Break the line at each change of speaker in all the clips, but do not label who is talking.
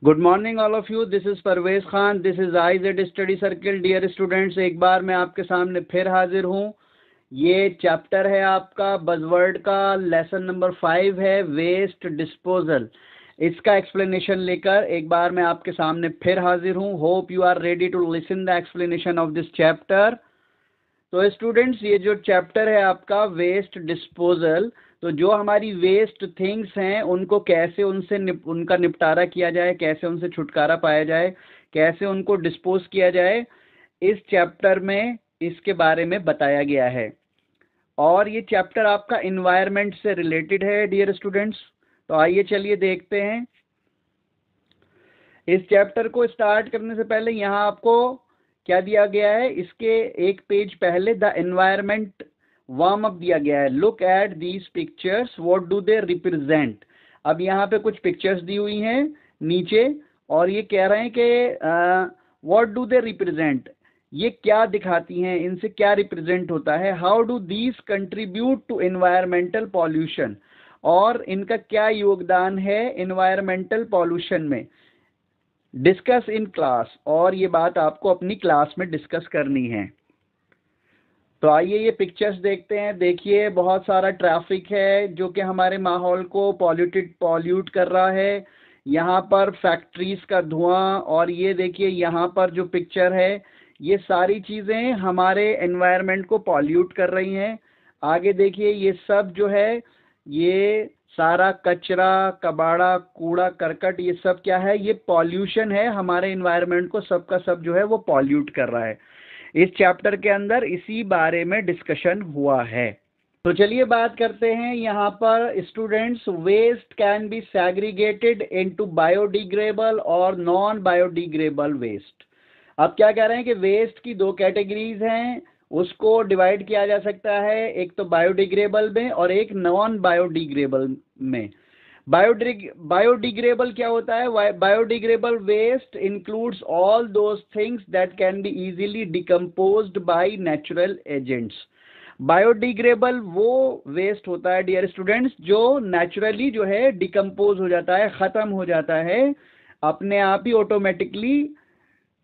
Good morning all of you, this is Parvez Khan, this is IZ study circle. Dear students, एक बार मैं आपके सामने फिर हाजिर हूँ। ये चैप्टर है आपका बज़वर्ड का, लेसन नंबर 5 है वेस्ट डिस्पोजल। इसका एक्सप्लेनेशन लेकर एक बार मैं आपके सामने फिर हाजिर हूँ। Hope you are ready to listen the explanation of this chapter. तो स्टूडेंट्स, ये जो चैप्टर है आपका वेस्ट डिस्पोजल, तो जो हमारी वेस्ट थिंग्स हैं उनको कैसे उनका निपटारा किया जाए, कैसे उनसे छुटकारा पाया जाए, कैसे उनको डिस्पोज किया जाए, इस चैप्टर में इसके बारे में बताया गया है। और ये चैप्टर आपका इन्वायरमेंट से रिलेटेड है डियर स्टूडेंट्स। तो आइए चलिए देखते हैं। इस चैप्टर को स्टार्ट करने से पहले यहाँ आपको क्या दिया गया है, इसके एक पेज पहले द एनवायरनमेंट वार्म अप दिया गया है। Look at these pictures, what do they represent. अब यहाँ पे कुछ पिक्चर्स दी हुई हैं नीचे, और ये कह रहे हैं कि व्हाट डू दे रिप्रेजेंट, ये क्या दिखाती हैं, इनसे क्या रिप्रेजेंट होता है। How do these contribute to environmental pollution, और इनका क्या योगदान है एनवायरमेंटल पॉल्यूशन में। डिस्कस इन क्लास, और ये बात आपको अपनी क्लास में डिस्कस करनी है। तो आइए ये पिक्चर्स देखते हैं। देखिए, बहुत सारा ट्रैफिक है जो कि हमारे माहौल को पॉल्यूट कर रहा है। यहाँ पर फैक्ट्रीज का धुआं, और ये देखिए यहाँ पर जो पिक्चर है, ये सारी चीज़ें हमारे एनवायरनमेंट को पॉल्यूट कर रही हैं। आगे देखिए, ये सब जो है, ये सारा कचरा, कबाड़ा, कूड़ा करकट, ये सब क्या है, ये पॉल्यूशन है। हमारे एनवायरनमेंट को सबका सब जो है वो पॉल्यूट कर रहा है। इस चैप्टर के अंदर इसी बारे में डिस्कशन हुआ है। तो चलिए बात करते हैं। यहाँ पर students, waste can be segregated into biodegradable और नॉन बायोडिग्रेडेबल वेस्ट। अब क्या कह रहे हैं कि वेस्ट की दो कैटेगरीज हैं, उसको डिवाइड किया जा सकता है, एक तो बायोडिग्रेडेबल में और एक नॉन बायोडिग्रेडेबल में। बायोडिग्रेडेबल क्या होता है? Biodegradable waste includes all those things that can be easily decomposed by natural agents. Biodegradable वो वेस्ट होता है डियर स्टूडेंट्स जो नेचुरली जो है डिकम्पोज हो जाता है, ख़त्म हो जाता है, अपने आप ही ऑटोमेटिकली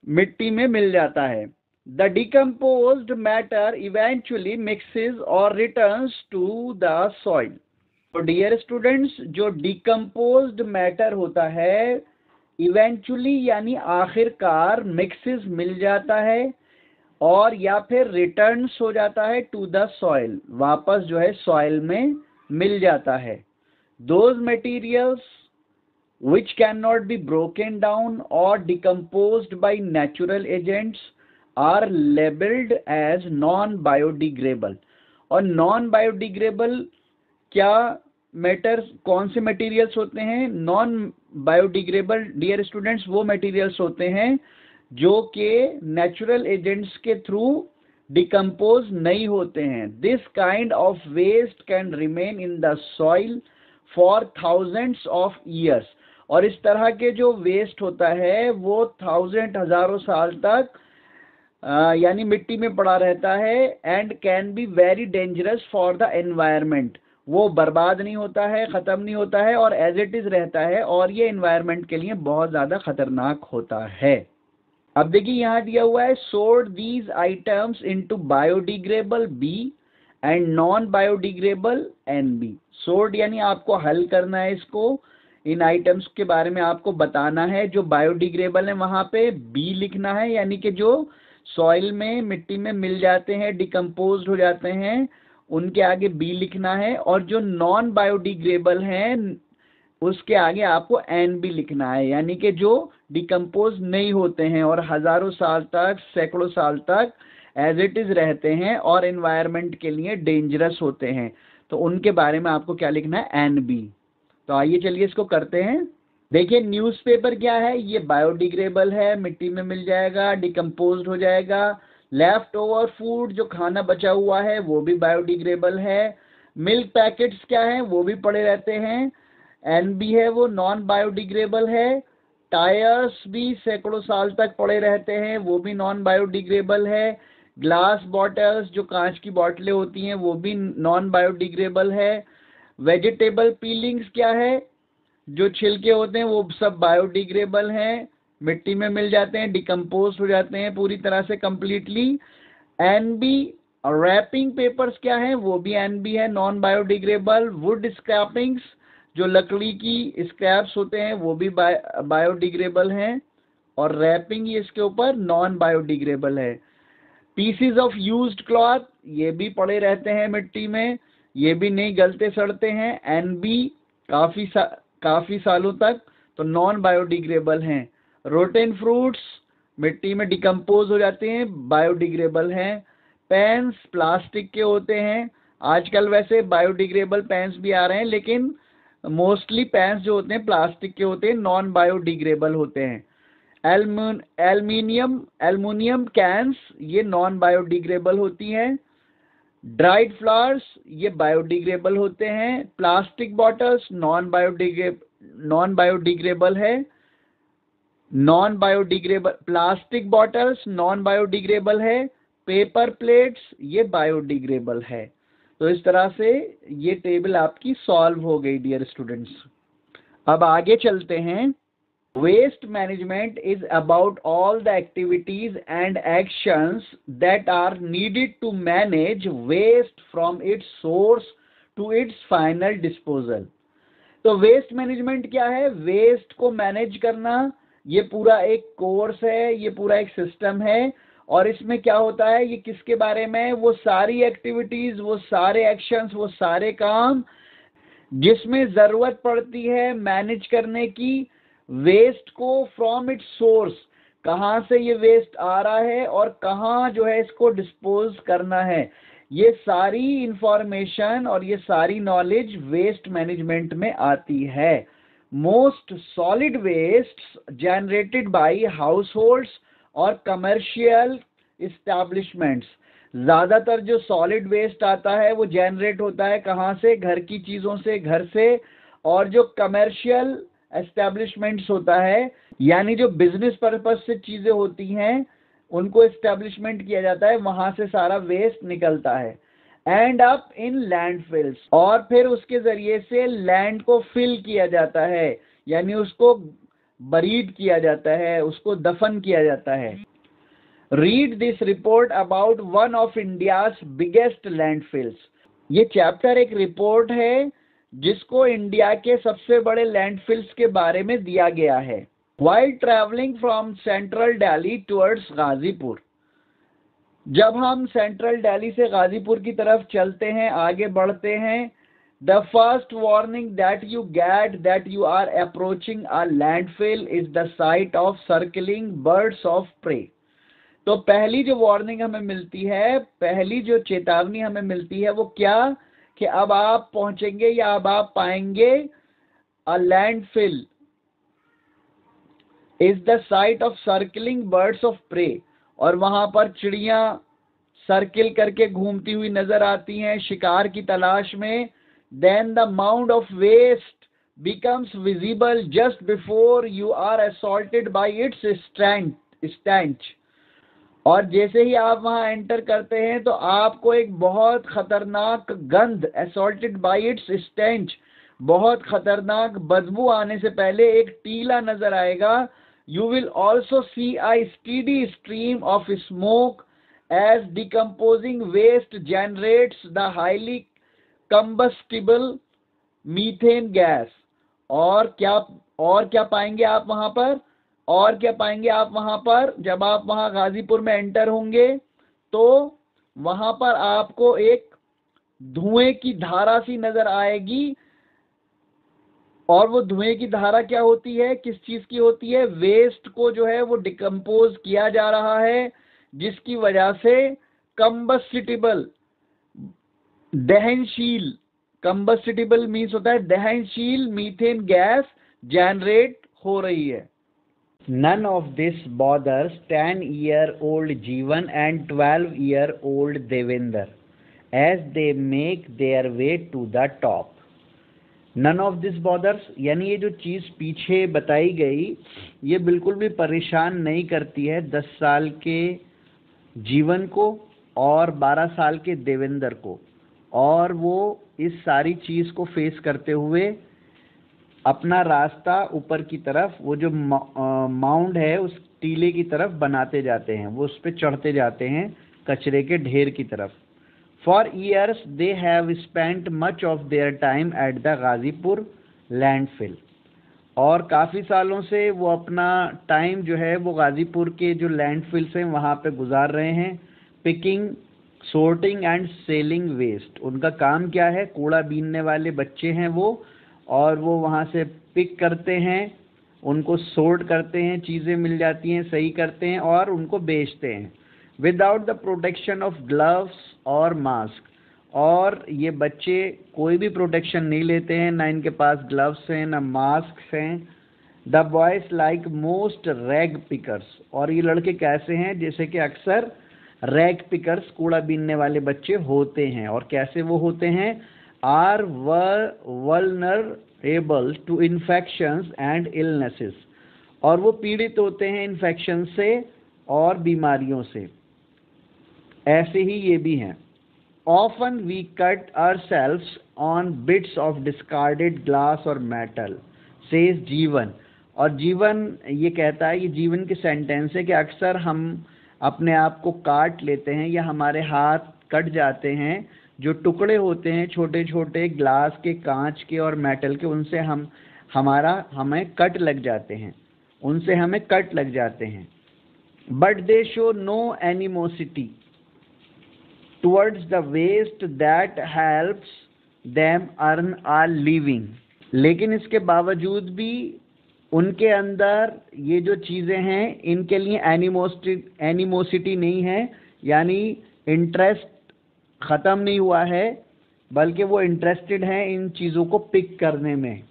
मिट्टी में मिल जाता है। The decomposed matter eventually mixes or returns to the soil. तो डियर स्टूडेंट्स, जो डिकम्पोज्ड मैटर होता है, इवेंचुअली यानी आखिरकार, मिक्सेस मिल जाता है, और या फिर रिटर्न्स हो जाता है टू द सॉइल, वापस जो है सॉइल में मिल जाता है। Those materials which cannot be broken down or decomposed by natural agents are labeled as non-biodegradable। और non-biodegradable क्या मैटर्स, कौन से मटेरियल्स होते हैं? नॉन बायोडिग्रेडेबल डियर स्टूडेंट्स वो मटेरियल्स होते हैं जो कि नेचुरल एजेंट्स के थ्रू डिकम्पोज नहीं होते हैं। This kind of waste can remain in the soil for thousands of years. और इस तरह के जो वेस्ट होता है वो हजारों साल तक यानी मिट्टी में पड़ा रहता है। And can be very dangerous for the environment. वो बर्बाद नहीं होता है, ख़त्म नहीं होता है, और एज इट इज़ रहता है, और ये एनवायरनमेंट के लिए बहुत ज़्यादा खतरनाक होता है। अब देखिए यहाँ दिया हुआ है, sort these items into biodegradable B and non biodegradable NB। Sort यानी आपको हल करना है इसको, इन आइटम्स के बारे में आपको बताना है। जो बायोडिग्रेडेबल है वहाँ पे बी लिखना है, यानी कि जो सॉइल में, मिट्टी में मिल जाते हैं, डिकम्पोज हो जाते हैं, उनके आगे बी लिखना है। और जो नॉन बायोडिग्रेडेबल हैं उसके आगे आपको NB लिखना है, यानी कि जो डिकम्पोज नहीं होते हैं और हज़ारों साल तक, सैकड़ों साल तक एज इट इज़ रहते हैं और एनवायरनमेंट के लिए डेंजरस होते हैं, तो उनके बारे में आपको क्या लिखना है? NB। तो आइए चलिए इसको करते हैं। देखिए, न्यूज़पेपर क्या है? ये बायोडिग्रेडेबल है, मिट्टी में मिल जाएगा, डिकम्पोज्ड हो जाएगा। लेफ्ट ओवर फूड, जो खाना बचा हुआ है, वो भी बायोडिग्रेडेबल है। मिल्क पैकेट्स क्या है? वो भी पड़े रहते हैं, NB है, वो नॉन बायोडिग्रेडेबल है। टायर्स भी सैकड़ों साल तक पड़े रहते हैं, वो भी नॉन बायोडिग्रेडेबल है। ग्लास बॉटल्स, जो कांच की बोतलें होती हैं, वो भी नॉन बायोडिग्रेडेबल है। वेजिटेबल पीलिंग्स क्या है? जो छिलके होते हैं वो सब बायोडिग्रेडेबल हैं, मिट्टी में मिल जाते हैं, डिकम्पोज हो जाते हैं पूरी तरह से कंप्लीटली। एनबी रैपिंग पेपर्स क्या है, वो भी एनबी है, नॉन बायोडिग्रेडेबल। वुड स्क्रैपिंग्स, जो लकड़ी की स्क्रैप्स होते हैं वो भी बायोडिग्रेडेबल हैं, और रैपिंग ये इसके ऊपर नॉन बायोडिग्रेडेबल है। पीसीज ऑफ यूज्ड क्लॉथ, ये भी पड़े रहते हैं मिट्टी में, ये भी नहीं गलते सड़ते हैं, एनबी काफी सालों तक, तो नॉन बायोडिग्रेडेबल हैं। रोटेन फ्रूट्स मिट्टी में डिकम्पोज हो जाते हैं, बायोडिग्रेडेबल हैं। पेन्स प्लास्टिक के होते हैं, आजकल वैसे बायोडिग्रेडेबल पेन्स भी आ रहे हैं, लेकिन मोस्टली पेन्स जो होते हैं प्लास्टिक के होते हैं, नॉन बायोडिग्रेडेबल होते हैं। एल्युमिनियम कैंस, ये नॉन बायोडिग्रेडेबल होती हैं। ड्राइड फ्लावर्स, ये बायोडिग्रेडेबल होते हैं। प्लास्टिक बॉटल्स नॉन बायोडिग्रेडेबल है, प्लास्टिक बॉटल्स नॉन बायोडिग्रेडेबल है। पेपर प्लेट्स ये बायोडिग्रेडेबल है। तो इस तरह से ये टेबल आपकी सॉल्व हो गई डियर स्टूडेंट्स। अब आगे चलते हैं। Waste management is about all the activities and actions that are needed to manage waste from its source to its final disposal. तो वेस्ट मैनेजमेंट क्या है? वेस्ट को मैनेज करना, ये पूरा एक कोर्स है, ये पूरा एक सिस्टम है, और इसमें क्या होता है, ये किसके बारे में? वो सारी एक्टिविटीज, वो सारे एक्शंस, वो सारे काम जिसमें जरूरत पड़ती है मैनेज करने की वेस्ट को फ्रॉम इट्स सोर्स, कहाँ से ये वेस्ट आ रहा है और कहाँ जो है इसको डिस्पोज करना है, ये सारी इंफॉर्मेशन और ये सारी नॉलेज वेस्ट मैनेजमेंट में आती है। Most solid waste generated by households और कमर्शियल एस्टैब्लिशमेंट्स, ज्यादातर जो सॉलिड वेस्ट आता है वो जनरेट होता है कहाँ से? घर की चीजों से, घर से। और जो कमर्शियल एस्टैब्लिशमेंट्स होता है, यानी जो बिजनेस पर्पस से चीजें होती हैं, उनको एस्टैब्लिशमेंट किया जाता है, वहां से सारा वेस्ट निकलता है। एंड अप इन लैंडफिल्स, और फिर उसके जरिए से लैंड को फिल किया जाता है, यानी उसको बरीड किया जाता है, उसको दफन किया जाता है। Read this report about one of India's biggest landfills. ये चैप्टर एक रिपोर्ट है जिसको इंडिया के सबसे बड़े लैंडफिल्स के बारे में दिया गया है। While traveling from central Delhi towards Ghazipur, जब हम सेंट्रल दिल्ली से गाजीपुर की तरफ चलते हैं, आगे बढ़ते हैं, the first warning that you get that you are approaching a landfill is the site of circling birds of prey. तो पहली जो वार्निंग हमें मिलती है, पहली जो चेतावनी हमें मिलती है, वो क्या? कि अब आप पहुंचेंगे या अब आप पाएंगे a landfill is the site of circling birds of prey, और वहां पर चिड़ियां सर्किल करके घूमती हुई नजर आती हैं शिकार की तलाश में। Then the mound of waste becomes visible just before you are assaulted by its stench, और जैसे ही आप वहां एंटर करते हैं तो आपको एक बहुत खतरनाक गंध, असॉल्टेड बाय इट्स स्टेंच, बहुत खतरनाक बदबू आने से पहले एक टीला नजर आएगा। You will also see a steady stream of smoke as decomposing waste generates the highly combustible methane gas. और क्या पाएंगे आप वहां पर? और क्या पाएंगे आप वहां पर? जब आप वहां गाजीपुर में एंटर होंगे तो वहां पर आपको एक धुएं की धारा सी नजर आएगी, और वो धुएं की धारा क्या होती है, किस चीज की होती है? वेस्ट को जो है वो डिकम्पोज किया जा रहा है, जिसकी वजह से कंबस्टिबल, दहनशील, कंबस्टिबल मीन्स होता है दहनशील मीथेन गैस जनरेट हो रही है। None of this bothers 10-year-old Jeevan and 12-year-old Devender as they make their way to the top. None of this bothers, यानी ये जो चीज़ पीछे बताई गई ये बिल्कुल भी परेशान नहीं करती है 10 साल के जीवन को और 12 साल के देवेंद्र को, और वो इस सारी चीज़ को फेस करते हुए अपना रास्ता ऊपर की तरफ, वो जो माउंड है उस टीले की तरफ बनाते जाते हैं, वो उस पर चढ़ते जाते हैं कचरे के ढेर की तरफ। For years they have spent much of their time at the Ghazipur landfill, और काफ़ी सालों से वो अपना टाइम जो है वो गाजीपुर के जो लैंडफिल्स हैं वहाँ पे गुजार रहे हैं। Picking, sorting and selling waste, उनका काम क्या है, कूड़ा बीनने वाले बच्चे हैं वो, और वो वहाँ से पिक करते हैं, उनको सोर्ट करते हैं, चीज़ें मिल जाती हैं सही करते हैं और उनको बेचते हैं without the protection of gloves और मास्क। और ये बच्चे कोई भी प्रोटेक्शन नहीं लेते हैं, ना इनके पास ग्लव्स हैं ना मास्क हैं। The boys like most rag pickers, और ये लड़के कैसे हैं, जैसे कि अक्सर रैग पिकर्स, कूड़ा बीनने वाले बच्चे होते हैं। और कैसे वो होते हैं, are vulnerable to infections and illnesses, और वो पीड़ित होते हैं इन्फेक्शन से और बीमारियों से। ऐसे ही ये भी हैं। Often we cut ourselves on bits of discarded glass or metal, says जीवन। और जीवन ये कहता है, ये जीवन के सेंटेंस है कि अक्सर हम अपने आप को काट लेते हैं या हमारे हाथ कट जाते हैं, जो टुकड़े होते हैं छोटे छोटे ग्लास के, कांच के और मेटल के, उनसे हमें कट लग जाते हैं, उनसे हमें कट लग जाते हैं। But they show no animosity towards the waste that helps them earn a living, लेकिन इसके बावजूद भी उनके अंदर ये जो चीज़ें हैं इनके लिए एनिमोसिटी नहीं है, यानी इंटरेस्ट ख़त्म नहीं हुआ है, बल्कि वो इंटरेस्टेड हैं इन चीज़ों को पिक करने में,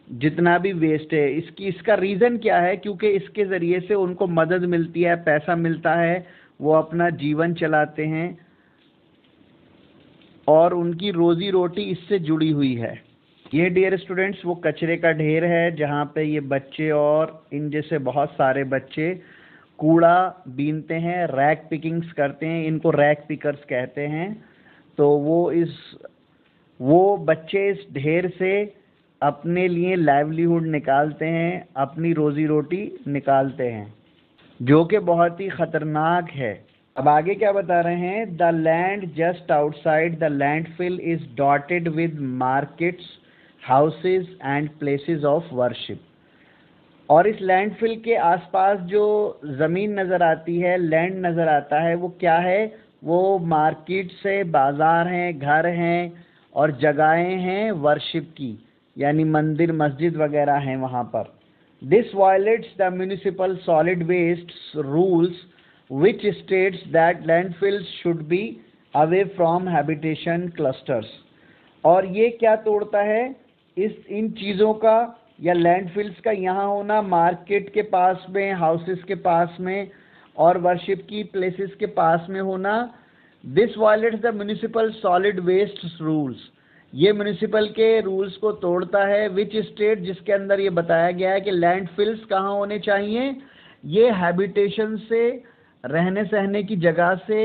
जितना भी वेस्ट है। इसका रीज़न क्या है, क्योंकि इसके ज़रिए से उनको मदद मिलती है, पैसा मिलता है, वो अपना जीवन चलाते हैं और उनकी रोजी रोटी इससे जुड़ी हुई है। ये डियर स्टूडेंट्स वो कचरे का ढेर है जहाँ पे ये बच्चे और इन जैसे बहुत सारे बच्चे कूड़ा बीनते हैं, रैक पिकिंग्स करते हैं, इनको रैक पिकर्स कहते हैं। तो वो बच्चे इस ढेर से अपने लिए लाइवलीहुड निकालते हैं, अपनी रोजी रोटी निकालते हैं, जो कि बहुत ही ख़तरनाक है। अब आगे क्या बता रहे हैं, the land just outside the landfill is dotted with markets, houses and places of worship. और इस लैंडफिल के आसपास जो ज़मीन नज़र आती है, लैंड नज़र आता है, वो क्या है, वो मार्केट से, बाज़ार हैं, घर हैं और जगहें हैं वर्शिप की, यानी मंदिर मस्जिद वगैरह हैं वहाँ पर। This violates the municipal solid waste rules which states that landfills should be away from habitation clusters। और ये क्या तोड़ता है, इन चीज़ों का या लैंडफिल्स का यहाँ होना मार्केट के पास में, हाउसेस के पास में और वर्शिप की प्लेसेस के पास में होना। This violates the municipal solid waste rules, ये म्यूनिसिपल के रूल्स को तोड़ता है। विच स्टेट, जिसके अंदर ये बताया गया है कि लैंडफिल्स कहाँ होने चाहिए, ये हैबिटेशन से, रहने सहने की जगह से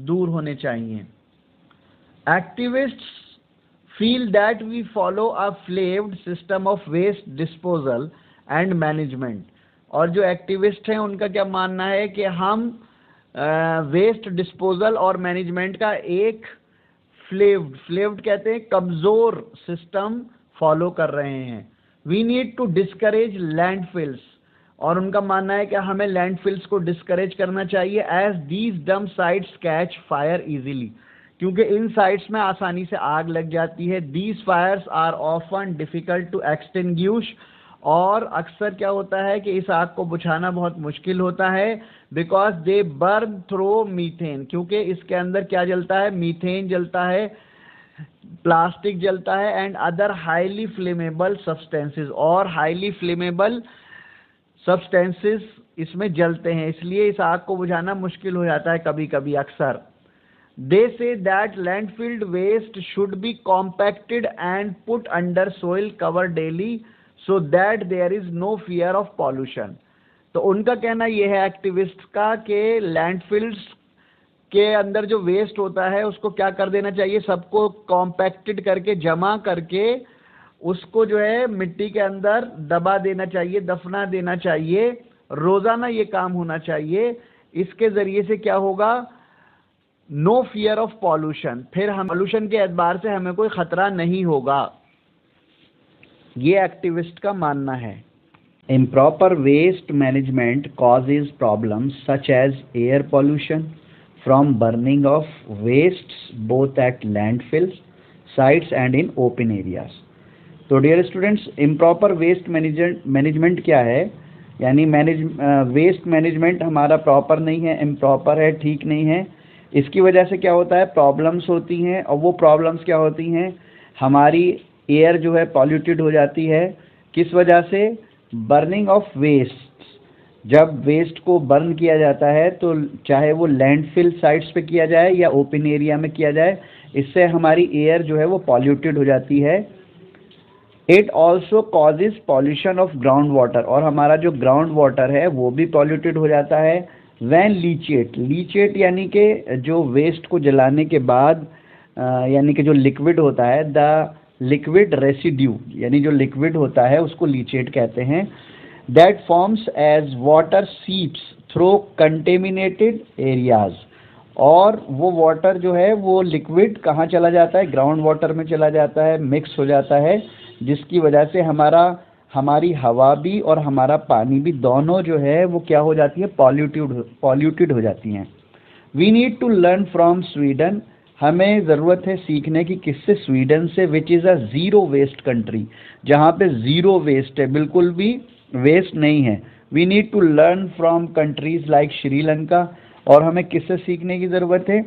दूर होने चाहिए। Activists feel that we follow a flawed system of waste disposal and management. और जो एक्टिविस्ट हैं उनका क्या मानना है कि हम वेस्ट डिस्पोजल और मैनेजमेंट का एक फ्लेव्ड कहते हैं कमज़ोर सिस्टम फॉलो कर रहे हैं। We need to discourage landfills, और उनका मानना है कि हमें लैंडफिल्स को डिस्करेज करना चाहिए। एज दीज डम साइट्स कैच फायर इजीली, क्योंकि इन साइट्स में आसानी से आग लग जाती है। These fires are often difficult to extinguish, और अक्सर क्या होता है कि इस आग को बुझाना बहुत मुश्किल होता है। Because they burn through methane, क्योंकि इसके अंदर क्या जलता है, मीथेन जलता है, प्लास्टिक जलता है, and other highly flammable substances, और हाईली फ्लेमेबल सब्सटेंसेस इसमें जलते हैं, इसलिए इस आग को बुझाना मुश्किल हो जाता है कभी कभी अक्सर। They say that landfilled waste should be compacted and put under soil cover daily so that there is no fear of pollution. तो उनका कहना यह है एक्टिविस्ट का कि लैंडफिल्ड्स के अंदर जो वेस्ट होता है उसको क्या कर देना चाहिए, सबको कॉम्पैक्टेड करके, जमा करके उसको जो है मिट्टी के अंदर दबा देना चाहिए, दफना देना चाहिए। रोजाना ये काम होना चाहिए। इसके जरिए से क्या होगा, नो फियर ऑफ पॉल्यूशन, फिर हम पॉल्यूशन के एतबार से हमें कोई खतरा नहीं होगा, ये एक्टिविस्ट का मानना है। Improper waste management causes problems such as air pollution from burning of wastes both at landfills sites and in open areas. तो dear students, improper waste management क्या है, यानी वेस्ट मैनेजमेंट हमारा प्रॉपर नहीं है, इम्प्रॉपर है, ठीक नहीं है। इसकी वजह से क्या होता है, प्रॉब्लम्स होती हैं, और वो प्रॉब्लम्स क्या होती हैं, हमारी एयर जो है पॉल्यूटेड हो जाती है। किस वजह से, बर्निंग ऑफ वेस्ट, जब वेस्ट को बर्न किया जाता है तो चाहे वो लैंडफिल साइट्स पे किया जाए या ओपन एरिया में किया जाए, इससे हमारी एयर जो है वो पॉल्यूटेड हो जाती है। It also causes pollution of ground water, और हमारा जो ग्राउंड वाटर है वो भी पॉल्यूटेड हो जाता है। वैन लीचेट यानी कि जो वेस्ट को जलाने के बाद यानी कि जो लिक्विड होता है, द लिक्विड रेसिड्यू, यानी जो लिक्विड होता है उसको लीचेट कहते हैं। That forms as water seeps through contaminated areas, और वो वाटर जो है वो लिक्विड कहाँ चला जाता है, ग्राउंड वाटर में चला जाता है, मिक्स हो जाता है, जिसकी वजह से हमारी हवा भी और हमारा पानी भी दोनों जो है वो क्या हो जाती है, पॉल्यूटेड हो जाती हैं। We need to learn from Sweden, हमें ज़रूरत है सीखने की, किससे, स्वीडन से, which is a zero waste country, जहाँ पे ज़ीरो वेस्ट है, बिल्कुल भी वेस्ट नहीं है। We need to learn from countries like Sri Lanka, और हमें किससे सीखने की ज़रूरत है,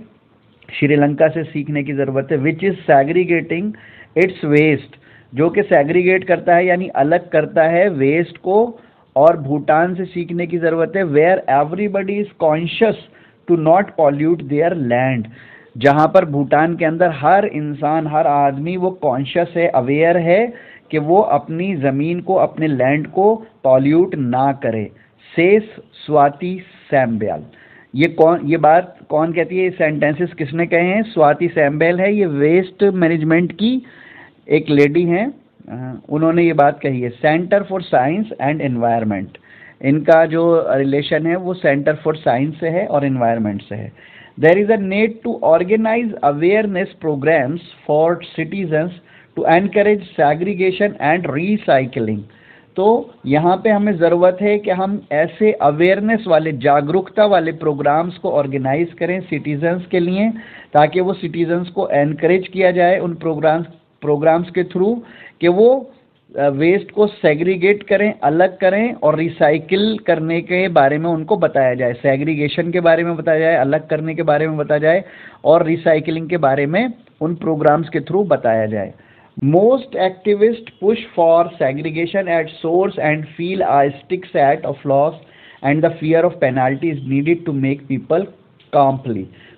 श्रीलंका से सीखने की ज़रूरत है। विच इज़ सैग्रीगेटिंग इट्स वेस्ट, जो कि सैग्रीगेट करता है यानी अलग करता है वेस्ट को, और भूटान से सीखने की ज़रूरत है। Where everybody is conscious to not pollute their land, जहाँ पर भूटान के अंदर हर इंसान, हर आदमी वो कॉन्शियस है, अवेयर है कि वो अपनी ज़मीन को, अपने लैंड को पॉल्यूट ना करे। सेस स्वाति सैम्बेल, ये बात कौन कहती है, ये सेंटेंसेस किसने कहे हैं, स्वाति सैम्बेल है, ये वेस्ट मैनेजमेंट की एक लेडी हैं, उन्होंने ये बात कही है। Centre for science and environment, इनका जो रिलेशन है वो सेंटर फॉर साइंस से है और एनवायरनमेंट से है। There is a need to organise awareness programmes for citizens to encourage segregation and recycling. तो यहाँ पे हमें ज़रूरत है कि हम ऐसे अवेयरनेस वाले, जागरूकता वाले प्रोग्राम्स को ऑर्गेनाइज करें सिटीजन्स के लिए, ताकि वो सिटीजन्स को एनकरेज किया जाए उन प्रोग्राम्स के थ्रू कि वो वेस्ट को सेग्रीगेट करें, अलग करें, और रिसाइकिल करने के बारे में उनको बताया जाए। सेग्रीगेशन के बारे में बताया जाए, अलग करने के बारे में बताया जाए, और रिसाइकिलिंग के बारे में उन प्रोग्राम्स के थ्रू बताया जाए। Most activist push for segregation at source and feel a stick set of laws and the fear of penalty is needed to make people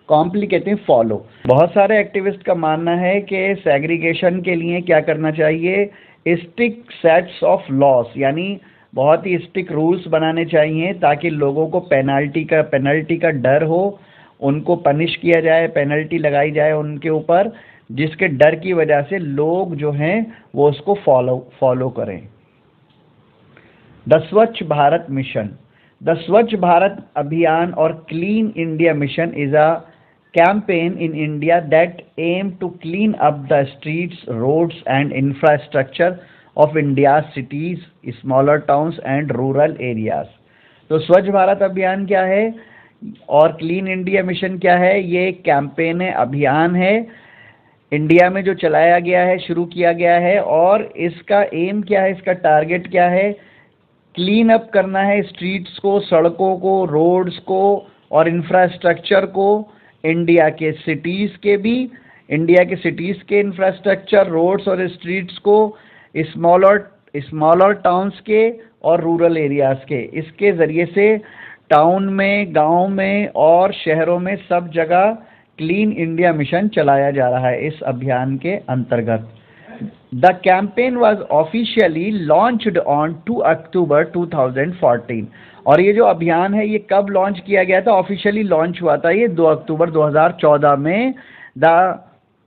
कॉम्पली कहते हैं फॉलो। बहुत सारे एक्टिविस्ट का मानना है कि सेग्रीगेशन के लिए क्या करना चाहिए, स्टिक सेट्स ऑफ लॉस, यानी बहुत ही स्टिक रूल्स बनाने चाहिए ताकि लोगों को पेनल्टी का डर हो, उनको पनिश किया जाए, पेनल्टी लगाई जाए उनके ऊपर, जिसके डर की वजह से लोग जो हैं वो उसको फॉलो करें। द स्वच्छ भारत मिशन, द स्वच्छ भारत अभियान और clean India mission is a campaign in India that aim to clean up the streets, roads and infrastructure of India's cities, smaller towns and rural areas। तो स्वच्छ भारत अभियान क्या है और क्लीन इंडिया मिशन क्या है, ये एक कैंपेन है, अभियान है, इंडिया में जो चलाया गया है, शुरू किया गया है, और इसका एम क्या है, इसका टारगेट क्या है, क्लीन अप करना है स्ट्रीट्स को, सड़कों को, रोड्स को और इंफ्रास्ट्रक्चर को, इंडिया के सिटीज़ के इंफ्रास्ट्रक्चर, रोड्स और स्ट्रीट्स को, स्मॉलर टाउन्स के और रूरल एरियाज़ के। इसके ज़रिए से टाउन में, गांव में और शहरों में सब जगह क्लीन इंडिया मिशन चलाया जा रहा है इस अभियान के अंतर्गत। The campaign was officially launched on 2 अक्टूबर 2014। और ये जो अभियान है ये कब लॉन्च किया गया था, ऑफिशियली लॉन्च हुआ था ये 2 अक्टूबर 2014 में। The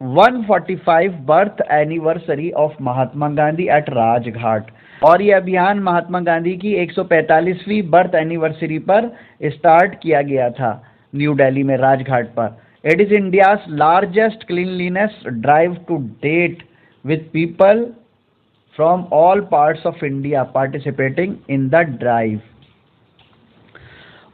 145 birth anniversary of Mahatma Gandhi at Rajghat. और ये अभियान महात्मा गांधी की 145वीं बर्थ एनिवर्सरी पर स्टार्ट किया गया था न्यू दिल्ली में राजघाट पर। It is India's largest cleanliness drive to date with people from all parts of India participating in the drive.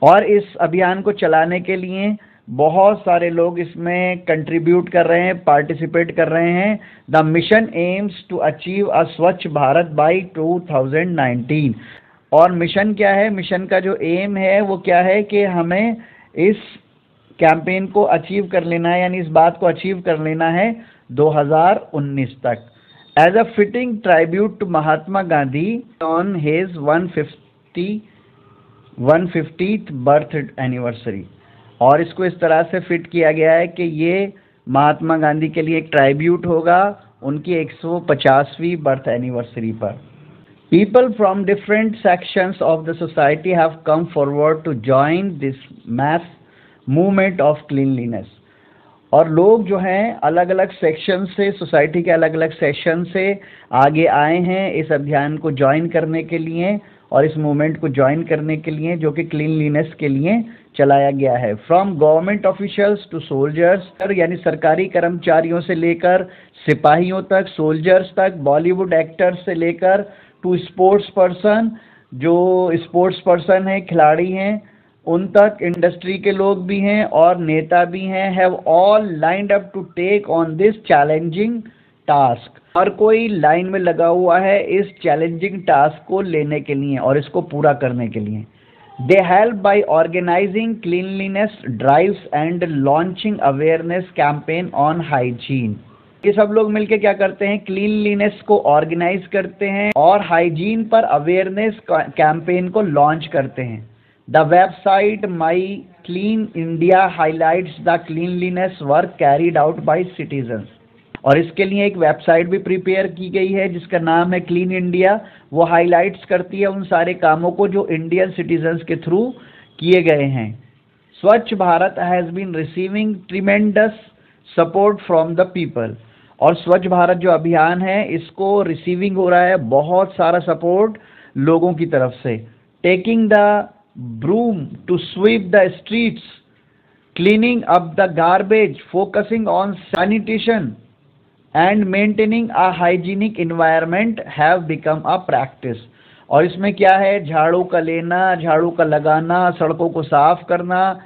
और इस अभियान को चलाने के लिए बहुत सारे लोग इसमें कंट्रीब्यूट कर रहे हैं, पार्टिसिपेट कर रहे हैं। The mission aims to achieve a Swachh Bharat bye 2019। और मिशन क्या है? मिशन का जो एम है वो क्या है कि हमें इस कैंपेन को अचीव कर लेना है, यानी इस बात को अचीव कर लेना है 2019 तक। As a fitting tribute to Mahatma Gandhi on his 150th birth anniversary. और इसको इस तरह से फिट किया गया है कि ये महात्मा गांधी के लिए एक ट्राइब्यूट होगा उनकी 150वीं बर्थ एनिवर्सरी पर। People from different sections of the society have come forward to join this mass movement of cleanliness. और लोग जो हैं अलग अलग सेक्शन से, सोसाइटी के अलग अलग सेक्शन से आगे आए हैं इस अभियान को ज्वाइन करने के लिए और इस मूवमेंट को ज्वाइन करने के लिए, जो कि क्लीनलीनेस के लिए चलाया गया है। From government officials to soldiers, यानी सरकारी कर्मचारियों से लेकर सिपाहियों तक, सोल्जर्स तक, बॉलीवुड एक्टर्स से लेकर टू स्पोर्ट्स पर्सन, जो स्पोर्ट्स पर्सन हैं, खिलाड़ी हैं, उन तक, इंडस्ट्री के लोग भी हैं और नेता भी हैं, have all lined up to take on this challenging task. हर कोई लाइन में लगा हुआ है इस चैलेंजिंग टास्क को लेने के लिए और इसको पूरा करने के लिए। They help by organising cleanliness drives and launching awareness campaign on hygiene. ये सब लोग मिलके क्या करते हैं? क्लीनलीनेस को ऑर्गेनाइज करते हैं और हाइजीन पर अवेयरनेस कैंपेन को लॉन्च करते हैं। The website my clean India highlights the cleanliness work carried out by citizens. और इसके लिए एक वेबसाइट भी प्रिपेयर की गई है जिसका नाम है क्लीन इंडिया। वो हाईलाइट्स करती है उन सारे कामों को जो इंडियन सिटीजन्स के थ्रू किए गए हैं। Swachh Bharat has been receiving tremendous support from the people. और स्वच्छ भारत जो अभियान है इसको रिसीविंग हो रहा है बहुत सारा सपोर्ट लोगों की तरफ से। Taking the broom to sweep the streets, cleaning up the garbage, focusing on sanitation and maintaining a hygienic environment have become a practice। और इसमें क्या है? झाड़ू का लेना, झाड़ू का लगाना, सड़कों को साफ करना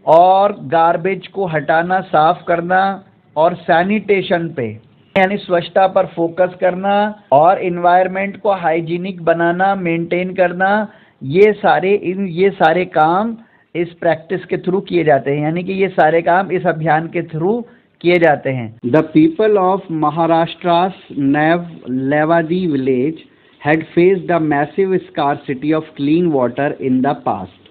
और गार्बेज को हटाना, साफ करना और सैनिटेशन पे यानी स्वच्छता पर फोकस करना और इन्वायरमेंट को हाइजीनिक बनाना, मेंटेन करना, ये सारे काम इस प्रैक्टिस के थ्रू किए जाते हैं, यानी कि ये सारे काम इस अभियान के थ्रू किए जाते हैं। The people of Maharashtra's Nevadi village had faced the massive scarcity of clean water in the past.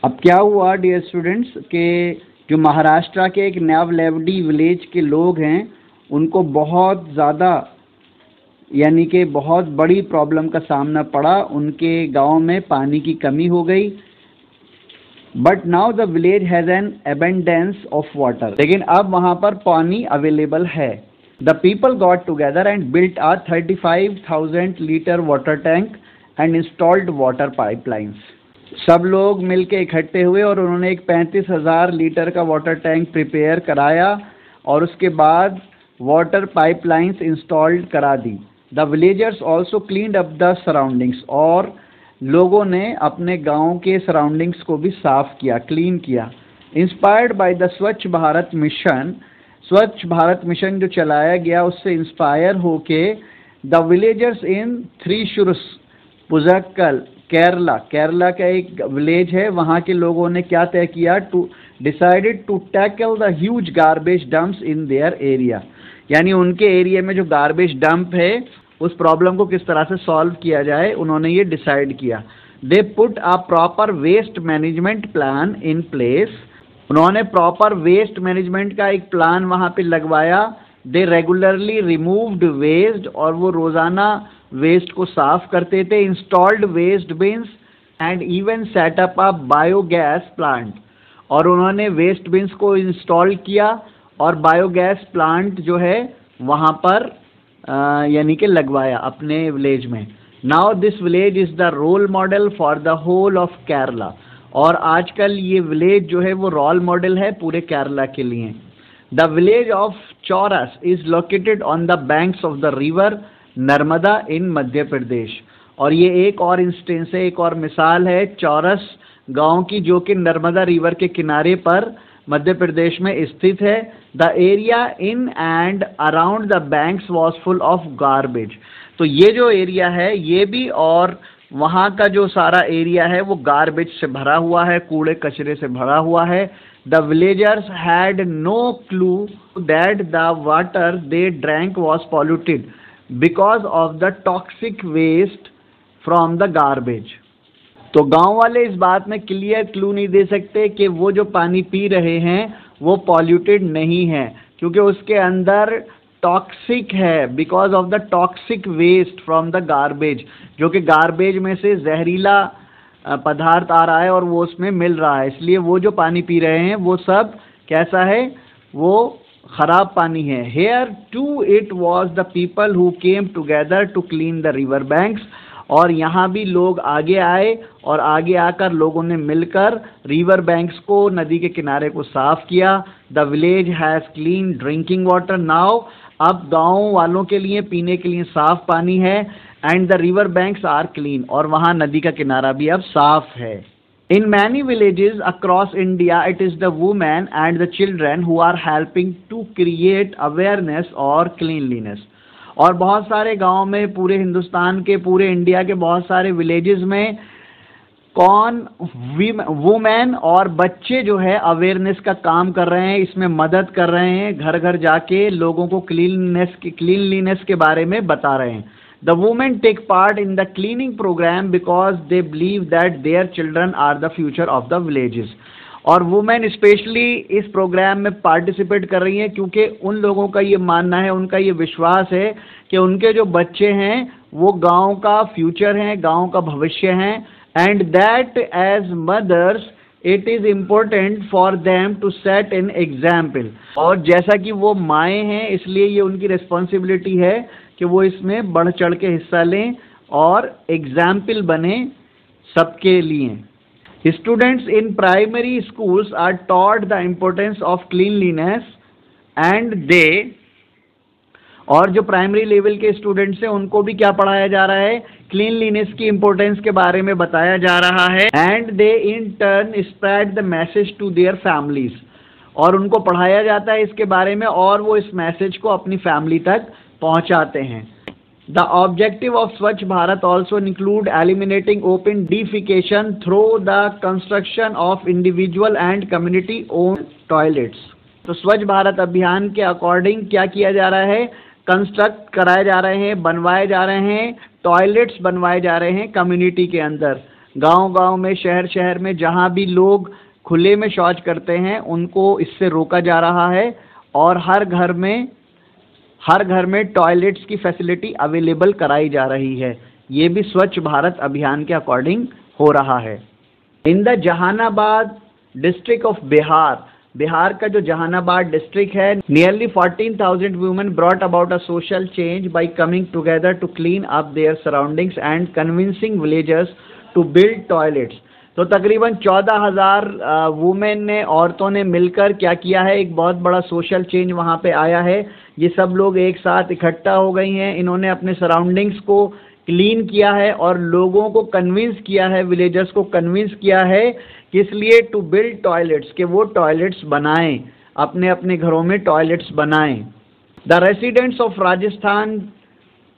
अब क्या हुआ डियर स्टूडेंट्स के जो महाराष्ट्र के एक नेवलेवडी विलेज के लोग हैं उनको बहुत ज़्यादा यानी कि बहुत बड़ी प्रॉब्लम का सामना पड़ा, उनके गांव में पानी की कमी हो गई। But now the village has an abundance of water, लेकिन अब वहाँ पर पानी अवेलेबल है। The people got together and built a 35,000 litre water tank and installed water pipelines. सब लोग मिलके इकट्ठे हुए और उन्होंने एक 35,000 लीटर का वाटर टैंक प्रिपेयर कराया और उसके बाद वाटर पाइपलाइंस इंस्टॉल्ड करा दी। The villagers also cleaned up the surroundings, और लोगों ने अपने गांव के सराउंडिंग्स को भी साफ किया, क्लीन किया। इंस्पायर्ड बाय द स्वच्छ भारत मिशन, स्वच्छ भारत मिशन जो चलाया गया उससे इंस्पायर होके द विलेजर्स इन थ्रीशुर पुजक्कल केरला का एक विलेज है, वहाँ के लोगों ने क्या तय किया? Decided to tackle the huge garbage dumps in their area, यानी उनके एरिया में जो गार्बेज डंप है उस प्रॉब्लम को किस तरह से सॉल्व किया जाए, उन्होंने ये डिसाइड किया। They put a proper waste management plan in place, उन्होंने प्रॉपर वेस्ट मैनेजमेंट का एक प्लान वहाँ पे लगवाया। दे रेगुलरली रिमूव्ड वेस्ट, और वो रोज़ाना वेस्ट को साफ करते थे। Installed waste bins and even set up a biogas plant, और उन्होंने वेस्ट बिन्स को इंस्टॉल किया और बायोगैस प्लांट जो है वहाँ पर यानी कि लगवाया अपने विलेज में। Now this village is the role model for the whole of Kerala, और आजकल ये विलेज जो है वो रोल मॉडल है पूरे केरला के लिए। The village of Chauras is located on the banks of the river Narmada in Madhya Pradesh. और ये एक और इंस्टेंस है, एक और मिसाल है चौरस गांव की, जो कि नर्मदा रिवर के किनारे पर मध्य प्रदेश में स्थित है। The area in and around the banks was full of garbage. तो ये जो एरिया है ये भी, और वहाँ का जो सारा एरिया है वो गार्बेज से भरा हुआ है, कूड़े कचरे से भरा हुआ है। The villagers had no clue that the water they drank was polluted because of the toxic waste from the garbage. तो गांव वाले इस बात में क्लियर क्लू नहीं दे सकते कि वो जो पानी पी रहे हैं वो पॉल्यूटेड नहीं है, क्योंकि उसके अंदर टॉक्सिक है, because of the toxic waste from the garbage, जो कि गार्बेज में से जहरीला पदार्थ आ रहा है और वो उसमें मिल रहा है, इसलिए वो जो पानी पी रहे हैं वो सब कैसा है, वो खराब पानी है। Here too it was the people who came together to clean the river banks, और यहाँ भी लोग आगे आए और आगे आकर लोगों ने मिलकर रिवर बैंक्स को, नदी के किनारे को साफ किया। The village has clean drinking water now, अब गाँव वालों के लिए पीने के लिए साफ पानी है। And the river banks are clean, और वहाँ नदी का किनारा भी अब साफ है। In many villages across India, it is the women and the children who are helping to create awareness और cleanliness। और बहुत सारे गांव में, पूरे हिंदुस्तान के, पूरे इंडिया के बहुत सारे विलेजेस में कौन, वुमेन और बच्चे जो है अवेयरनेस का काम कर रहे हैं, इसमें मदद कर रहे हैं, घर घर जाके लोगों को क्लीनलीनेस के बारे में बता रहे हैं। The women take part in the cleaning program because they believe that their children are the future of the villages। और वुमेन स्पेशली इस प्रोग्राम में पार्टिसिपेट कर रही हैं क्योंकि उन लोगों का ये मानना है, उनका ये विश्वास है कि उनके जो बच्चे हैं वो गांव का फ्यूचर हैं, गांव का भविष्य हैं। And that as mothers it is important for them to set an example. और जैसा कि वो माएँ हैं, इसलिए ये उनकी रिस्पॉन्सिबिलिटी है कि वो इसमें बढ़ चढ़ के हिस्सा लें और एग्जाम्पल बने सबके लिए। Students in primary schools are taught the importance of cleanliness and they, और जो प्राइमरी लेवल के स्टूडेंट्स हैं उनको भी क्या पढ़ाया जा रहा है, क्लीनलीनेस की इम्पोर्टेंस के बारे में बताया जा रहा है। And they in turn spread the message to their families, और उनको पढ़ाया जाता है इसके बारे में और वो इस मैसेज को अपनी फैमिली तक पहुंचाते हैं। द ऑब्जेक्टिव ऑफ स्वच्छ Bharat also include eliminating open defecation through the construction of individual and community own toilets. तो स्वच्छ भारत अभियान के अकॉर्डिंग क्या किया जा रहा है, कंस्ट्रक्ट कराए जा रहे हैं, बनवाए जा रहे हैं, टॉयलेट्स बनवाए जा रहे हैं कम्युनिटी के अंदर, गांव-गांव में, शहर-शहर में, जहां भी लोग खुले में शौच करते हैं उनको इससे रोका जा रहा है, और हर घर में टॉयलेट्स की फैसिलिटी अवेलेबल कराई जा रही है। ये भी स्वच्छ भारत अभियान के अकॉर्डिंग हो रहा है। In the Jahanabad district of Bihar, Bihar का जो जहानाबाद डिस्ट्रिक्ट है, nearly 14,000 women brought about a social change by coming together to clean up their surroundings and convincing villagers to build toilets. तो तकरीबन 14,000 वुमेन ने, औरतों ने मिलकर क्या किया है, एक बहुत बड़ा सोशल चेंज वहाँ पे आया है। ये सब लोग एक साथ इकट्ठा हो गई हैं, इन्होंने अपने सराउंडिंग्स को क्लीन किया है और लोगों को कन्विंस किया है, विलेजर्स को कन्विंस किया है कि इसलिए टू बिल्ड टॉयलेट्स, कि वो टॉयलेट्स बनाएं, अपने अपने घरों में टॉयलेट्स बनाएं। The residents of Rajasthan,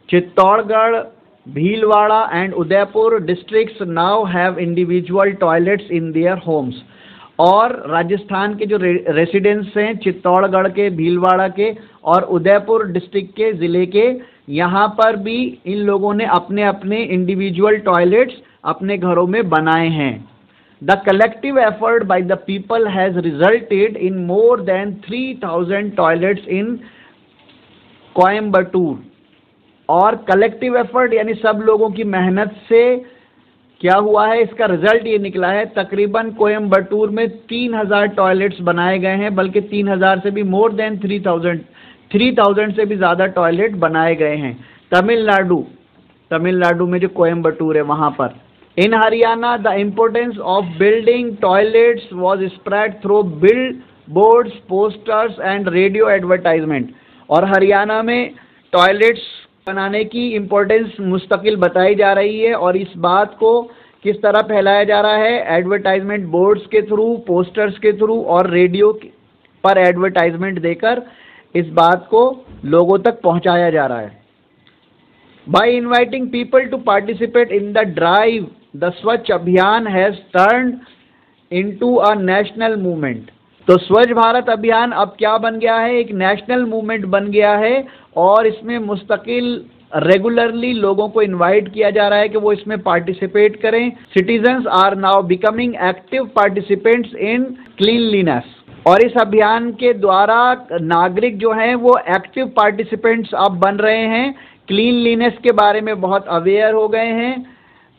Chittorgarh, Bhilwara and Udaipur districts now have individual toilets in their homes. और राजस्थान के जो रेसिडेंट्स हैं, चित्तौड़गढ़ के, भीलवाड़ा के और उदयपुर डिस्ट्रिक्ट के ज़िले के, यहाँ पर भी इन लोगों ने अपने अपने इंडिविजुअल टॉयलेट्स अपने घरों में बनाए हैं। The collective effort by the people has resulted in more than 3,000 toilets in Coimbatore. और कलेक्टिव एफर्ट यानी सब लोगों की मेहनत से क्या हुआ है, इसका रिजल्ट ये निकला है, तकरीबन कोयम्बटूर में 3000 टॉयलेट्स बनाए गए हैं, बल्कि 3000 से भी मोर देन 3000 से भी ज़्यादा टॉयलेट बनाए गए हैं तमिलनाडु में जो कोयम्बटूर है वहाँ पर। In Haryana the importance of building toilets was spread through billboards, posters and radio advertisement. और हरियाणा में टॉयलेट्स बनाने की इम्पोर्टेंस मुस्तकिल बताई जा रही है, और इस बात को किस तरह फैलाया जा रहा है, एडवर्टाइजमेंट बोर्ड्स के थ्रू, पोस्टर्स के थ्रू और रेडियो पर एडवर्टाइजमेंट देकर इस बात को लोगों तक पहुंचाया जा रहा है। By inviting people to participate in the drive, the Swachh Abhiyan has turned into a national movement. तो स्वच्छ भारत अभियान अब क्या बन गया है, एक नेशनल मूवमेंट बन गया है, और इसमें मुस्तकिल रेगुलरली लोगों को इनवाइट किया जा रहा है कि वो इसमें पार्टिसिपेट करें। Citizens are now becoming active participants in cleanliness. और इस अभियान के द्वारा नागरिक जो हैं वो एक्टिव पार्टिसिपेंट्स अब बन रहे हैं, क्लीनलीनेस के बारे में बहुत अवेयर हो गए हैं,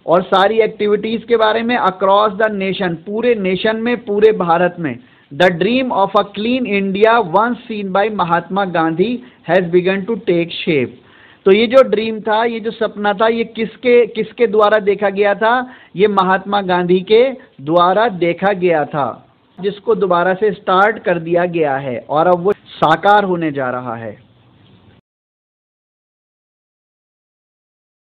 और सारी एक्टिविटीज़ के बारे में अक्रॉस द नेशन, पूरे नेशन में, पूरे भारत में। The dream of a clean India once seen by Mahatma Gandhi has begun to take shape. तो ये जो ड्रीम था, ये जो सपना था, ये किसके द्वारा देखा गया था, ये महात्मा गांधी के द्वारा देखा गया था, जिसको दोबारा से स्टार्ट कर दिया गया है और अब वो साकार होने जा रहा है।